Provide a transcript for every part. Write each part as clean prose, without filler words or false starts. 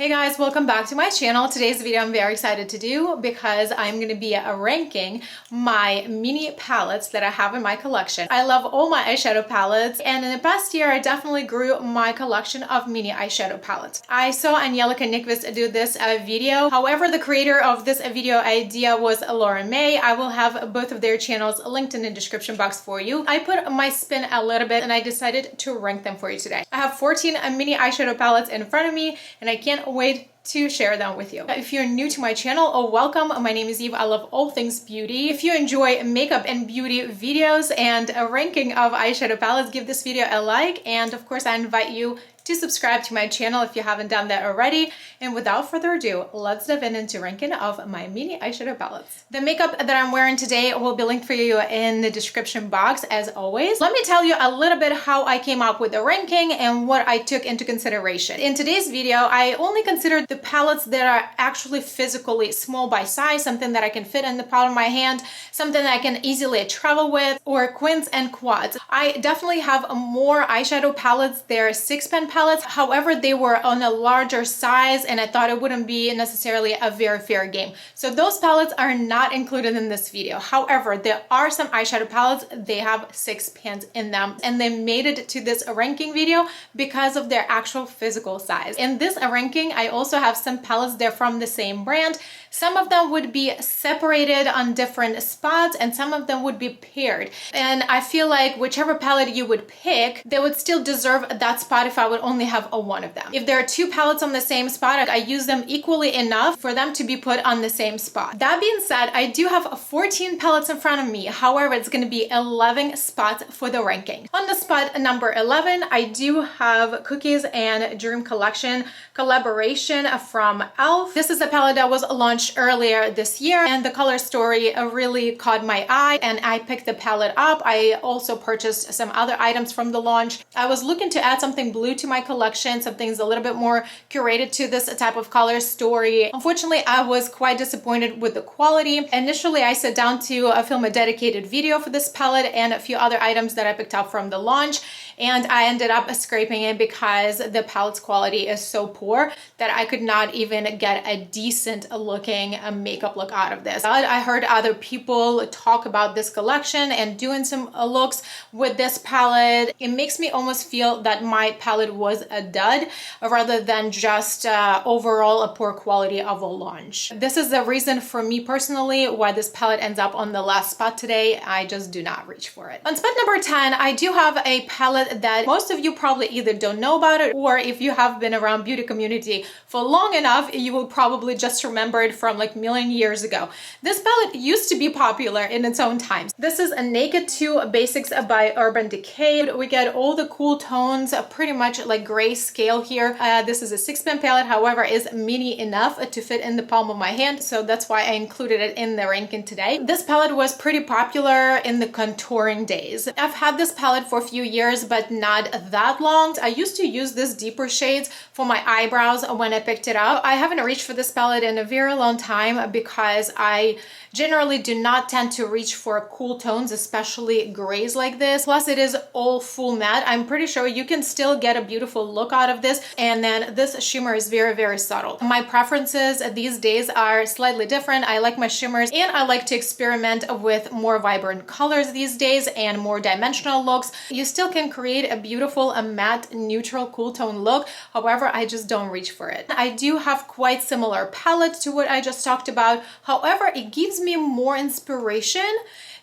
Hey guys, welcome back to my channel. Today's video I'm very excited to do because I'm going to be ranking my mini palettes that I have in my collection. I love all my eyeshadow palettes, and in the past year I definitely grew my collection of mini eyeshadow palettes. I saw Angelica Nyqvist do this video. However, the creator of this video idea was Lauren May. I will have both of their channels linked in the description box for you. I put my spin a little bit and I decided to rank them for you today. I have 14 mini eyeshadow palettes in front of me and I can't wait to share them with you. If you're new to my channel, welcome. My name is Eve. I love all things beauty. If you enjoy makeup and beauty videos and a ranking of eyeshadow palettes, give this video a like, and of course I invite you to subscribe to my channel if you haven't done that already. And without further ado, let's dive into ranking of my mini eyeshadow palettes. The makeup that I'm wearing today will be linked for you in the description box as always. Let me tell you a little bit how I came up with the ranking and what I took into consideration. In today's video, I only considered the palettes that are actually physically small by size, something that I can fit in the palm of my hand, something that I can easily travel with, or quints and quads. I definitely have more eyeshadow palettes. They're 6-pan palettes. However, they were on a larger size and I thought it wouldn't be necessarily a very fair game. So those palettes are not included in this video. However, there are some eyeshadow palettes, they have 6 pans in them and they made it to this ranking video because of their actual physical size. In this ranking, I also have some palettes, they're from the same brand. Some of them would be separated on different spots and some of them would be paired. And I feel like whichever palette you would pick, they would still deserve that spot if I would only have one of them. If there are 2 palettes on the same spot, I use them equally enough for them to be put on the same spot. That being said, I do have 14 palettes in front of me. However, it's going to be 11 spots for the ranking. On the spot number 11, I do have Cookies and Dream Collection collaboration from e.l.f. This is a palette that was launched earlier this year and the color story really caught my eye and I picked the palette up. I also purchased some other items from the launch. I was looking to add something blue to my collection, something's a little bit more curated to this type of color story. Unfortunately, I was quite disappointed with the quality. Initially, I sat down to film a dedicated video for this palette and a few other items that I picked up from the launch, and I ended up scraping it because the palette's quality is so poor that I could not even get a decent looking makeup look out of this. I heard other people talk about this collection and doing some looks with this palette. It makes me almost feel that my palette was a dud rather than just overall a poor quality of a launch. This is the reason for me personally why this palette ends up on the last spot today. I just do not reach for it. On spot number 10, I do have a palette that most of you probably either don't know about it, or if you have been around beauty community for long enough, you will probably just remember it from like a million years ago. This palette used to be popular in its own times. This is a Naked 2 Basics by Urban Decay. We get all the cool tones, pretty much like grayscale here. This is a 6-pan palette, however, is mini enough to fit in the palm of my hand, so that's why I included it in the ranking today. This palette was pretty popular in the contouring days. I've had this palette for a few years, but not that long. I used to use this deeper shades for my eyebrows when I picked it up. I haven't reached for this palette in a very long time because I generally do not tend to reach for cool tones, especially grays like this. Plus it is all full matte. I'm pretty sure you can still get a beautiful look out of this. And then this shimmer is very, very subtle. My preferences these days are slightly different. I like my shimmers and I like to experiment with more vibrant colors these days and more dimensional looks. You still can create a beautiful, matte, neutral, cool tone look. However, I just don't reach for it. I do have quite similar palette to what I just talked about. However, it gives me more inspiration,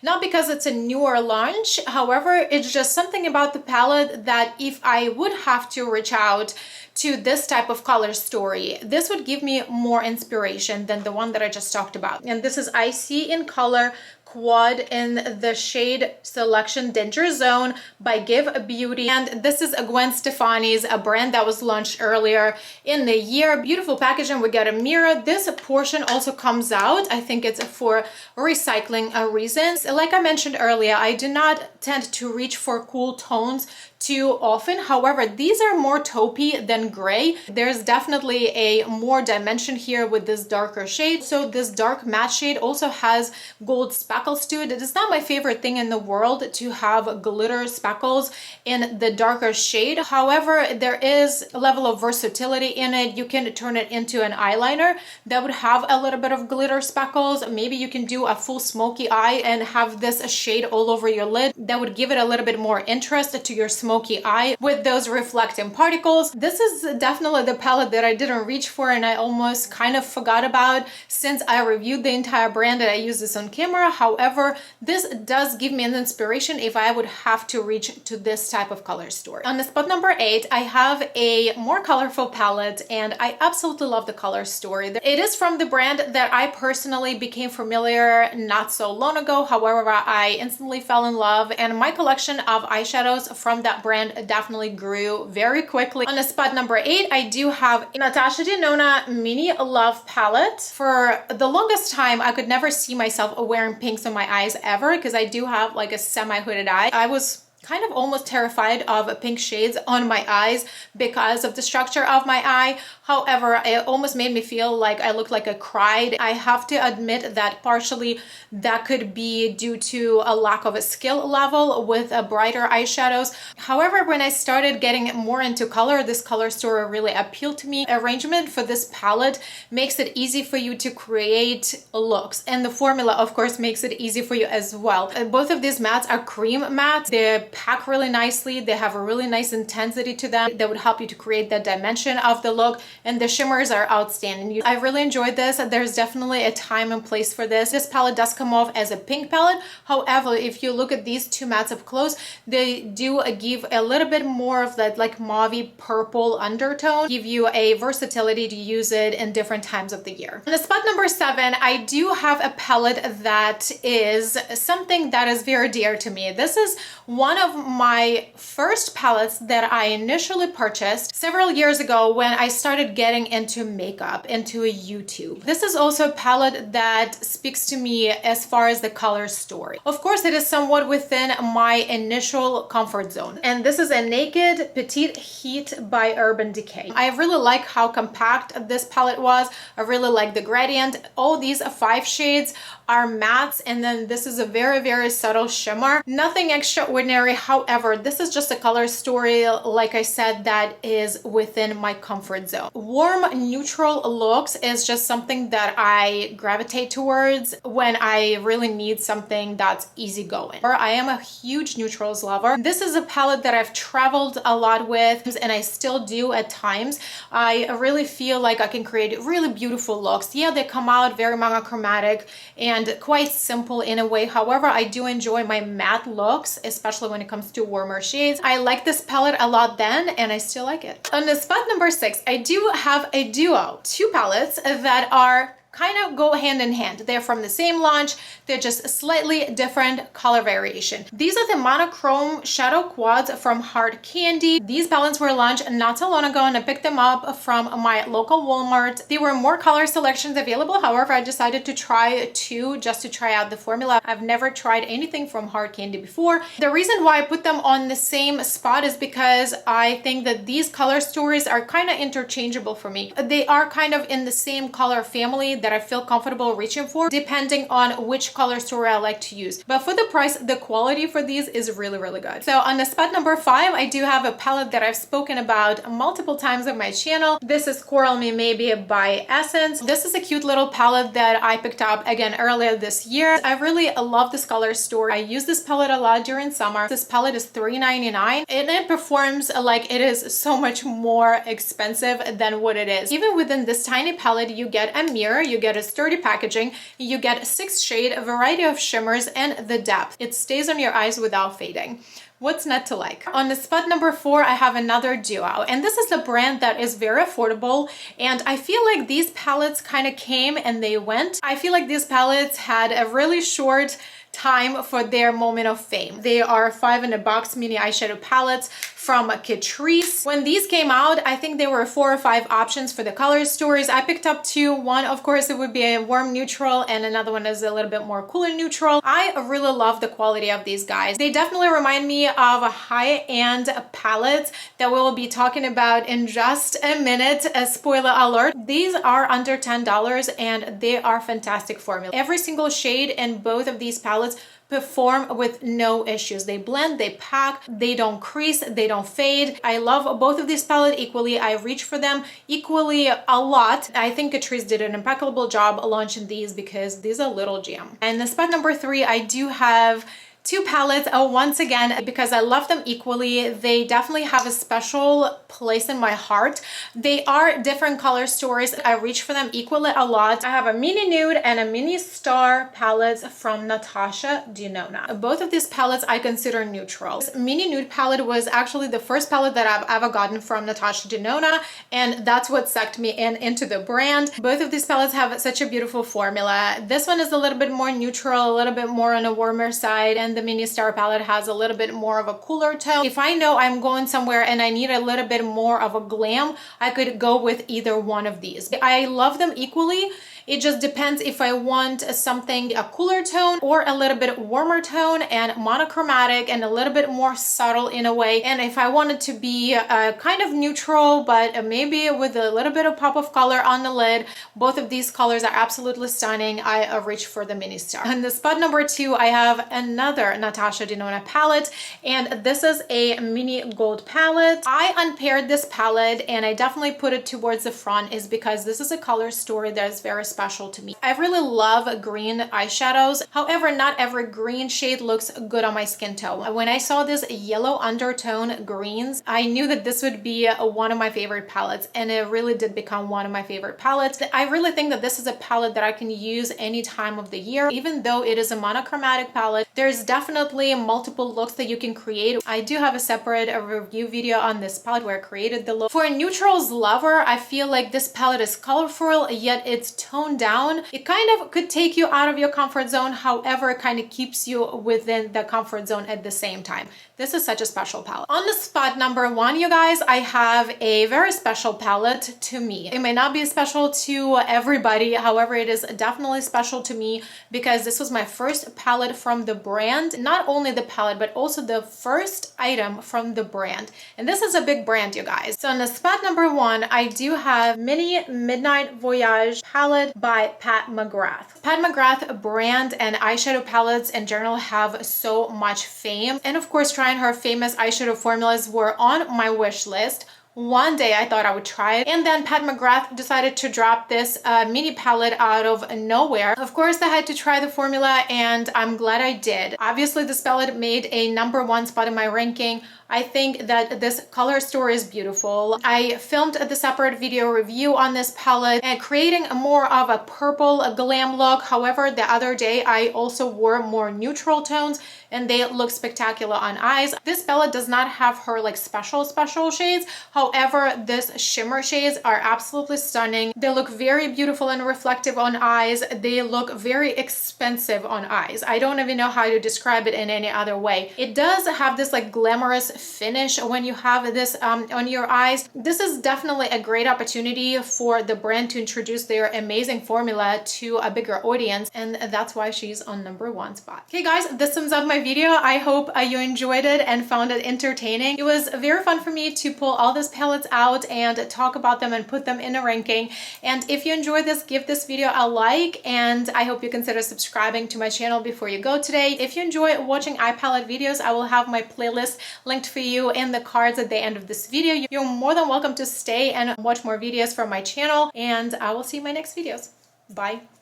not because it's a newer launch. However, it's just something about the palette that if I would have to reach out to this type of color story, this would give me more inspiration than the one that I just talked about. And this is Icy in color quad in the shade selection Danger Zone by Give Beauty, and this is a Gwen Stefani's, a brand that was launched earlier in the year. Beautiful packaging. We got a mirror. This portion also comes out. I think it's for recycling reasons. Like I mentioned earlier, I do not tend to reach for cool tones too often. However, these are more taupey than gray. There's definitely a more dimension here with this darker shade. So this dark matte shade also has gold speckles to it. It is not my favorite thing in the world to have glitter speckles in the darker shade. However, there is a level of versatility in it. You can turn it into an eyeliner that would have a little bit of glitter speckles. Maybe you can do a full smoky eye and have this shade all over your lid. That would give it a little bit more interest to your smoky eye with those reflecting particles. This is definitely the palette that I didn't reach for and I almost kind of forgot about since I reviewed the entire brand and I use this on camera. However, this does give me an inspiration if I would have to reach to this type of color story. On the spot number 8, I have a more colorful palette and I absolutely love the color story. It is from the brand that I personally became familiar not so long ago. However, I instantly fell in love and my collection of eyeshadows from that brand definitely grew very quickly. On the spot number 8, I do have Natasha Denona Mini Love Palette. For the longest time, I could never see myself wearing pinks on my eyes ever because I do have like a semi-hooded eye. I was kind of almost terrified of pink shades on my eyes because of the structure of my eye. However, it almost made me feel like I looked like I cried. I have to admit that partially that could be due to a lack of a skill level with brighter eyeshadows. However, when I started getting more into color, this color story really appealed to me. Arrangement for this palette makes it easy for you to create looks, and the formula of course makes it easy for you as well. Both of these mattes are cream mattes. They pack really nicely. They have a really nice intensity to them that would help you to create that dimension of the look, and the shimmers are outstanding. I really enjoyed this. There's definitely a time and place for this. This palette does come off as a pink palette. However, if you look at these two mattes up close, they do give a little bit more of that like mauvey purple undertone, give you a versatility to use it in different times of the year. On the spot number 7, I do have a palette that is something that is very dear to me. This is one of my first palettes that I initially purchased several years ago when I started getting into makeup, into YouTube. This is also a palette that speaks to me as far as the color story. Of course, it is somewhat within my initial comfort zone. And this is a Naked Petite Heat by Urban Decay. I really like how compact this palette was. I really like the gradient. All these 5 shades are mattes, and then this is a very, very subtle shimmer. Nothing extraordinary. However, this is just a color story, like I said, that is within my comfort zone. Warm, neutral looks is just something that I gravitate towards when I really need something that's easygoing. I am a huge neutrals lover. This is a palette that I've traveled a lot with, and I still do at times. I really feel like I can create really beautiful looks. Yeah, they come out very monochromatic and quite simple in a way. However, I do enjoy my matte looks, especially when it comes to warmer shades. I like this palette a lot then, and I still like it. On the spot number 6, I do have a duo, 2 palettes that are kind of go hand in hand. They're from the same launch. They're just a slightly different color variation. These are the monochrome shadow quads from Hard Candy. These palettes were launched not so long ago and I picked them up from my local Walmart. There were more color selections available. However, I decided to try 2 just to try out the formula. I've never tried anything from Hard Candy before. The reason why I put them on the same spot is because I think that these color stories are kind of interchangeable for me. They are kind of in the same color family that I feel comfortable reaching for, depending on which color story I like to use. But for the price, the quality for these is really, really good. So on the spot number 5, I do have a palette that I've spoken about multiple times on my channel. This is Coral Me Maybe by Essence. This is a cute little palette that I picked up again earlier this year. I really love this color story. I use this palette a lot during summer. This palette is $3.99 and it performs like it is so much more expensive than what it is. Even within this tiny palette, you get a mirror, you get a sturdy packaging, you get 6 shade, a variety of shimmers, and the depth. It stays on your eyes without fading. What's not to like? On the spot number 4, I have another duo, and this is a brand that is very affordable, and I feel like these palettes kind of came and they went. I feel like these palettes had a really short time for their moment of fame. They are 5 in a box mini eyeshadow palettes from Catrice. When these came out, I think there were 4 or 5 options for the color stories. I picked up 2. One, of course, it would be a warm neutral, and another one is a little bit more cooler neutral. I really love the quality of these guys. They definitely remind me of high-end palettes that we'll be talking about in just a minute. A spoiler alert, these are under $10 and they are fantastic formula. Every single shade in both of these palettes perform with no issues. They blend, they pack, they don't crease, they don't fade. I love both of these palettes equally. I reach for them equally a lot. I think Catrice did an impeccable job launching these because these are little gem. And the spot number 3, I do have 2 palettes once again because I love them equally. They definitely have a special place in my heart. They are different color stories. I reach for them equally a lot. I have a mini nude and a mini star palettes from Natasha Denona. Both of these palettes I consider neutral. This mini nude palette was actually the first palette that I've ever gotten from Natasha Denona, and that's what sucked me into the brand. Both of these palettes have such a beautiful formula. This one is a little bit more neutral, a little bit more on a warmer side, and the mini star palette has a little bit more of a cooler tone. If I know I'm going somewhere and I need a little bit more of a glam, I could go with either one of these. I love them equally. It just depends if I want something a cooler tone or a little bit warmer tone and monochromatic and a little bit more subtle in a way. And if I want it to be kind of neutral, but maybe with a little bit of pop of color on the lid, both of these colors are absolutely stunning. I reach for the mini star. And the spot number 2, I have another Natasha Denona palette, and this is a mini gold palette. I unpaired this palette and I definitely put it towards the front is because this is a color story that is very special to me. I really love green eyeshadows. However, not every green shade looks good on my skin tone. When I saw this yellow undertone greens, I knew that this would be one of my favorite palettes, and it really did become one of my favorite palettes. I really think that this is a palette that I can use any time of the year. Even though it is a monochromatic palette, there's definitely multiple looks that you can create. I do have a separate review video on this palette where I created the look. For a neutrals lover, I feel like this palette is colorful, yet it's toned down. It kind of could take you out of your comfort zone. However, it kind of keeps you within the comfort zone at the same time. This is such a special palette. On the spot number 1, you guys, I have a very special palette to me. It may not be special to everybody. However, it is definitely special to me because this was my first palette from the brand. Not only the palette, but also the first item from the brand. And this is a big brand, you guys. So on the spot number 1, I do have Mini Midnight Voyage palette by Pat McGrath. Pat McGrath brand and eyeshadow palettes in general have so much fame. And of course, trying her famous eyeshadow formulas were on my wish list. One day I thought I would try it, and then Pat McGrath decided to drop this mini palette out of nowhere. Of course, I had to try the formula, and I'm glad I did. Obviously, this palette made a #1 spot in my ranking. I think that this color story is beautiful. I filmed the separate video review on this palette and creating more of a purple glam look. However, the other day I also wore more neutral tones and they look spectacular on eyes. This palette does not have her like special shades. However, this shimmer shades are absolutely stunning. They look very beautiful and reflective on eyes. They look very expensive on eyes. I don't even know how to describe it in any other way. It does have this like glamorous finish when you have this on your eyes. This is definitely a great opportunity for the brand to introduce their amazing formula to a bigger audience, and that's why she's on #1 spot. Okay guys, this sums up my video. I hope you enjoyed it and found it entertaining. It was very fun for me to pull all these palettes out and talk about them and put them in a ranking. And if you enjoyed this, give this video a like, and I hope you consider subscribing to my channel before you go today. If you enjoy watching eye palette videos, I will have my playlist linked for you in the cards at the end of this video. You're more than welcome to stay and watch more videos from my channel, and I will see you in my next videos. Bye.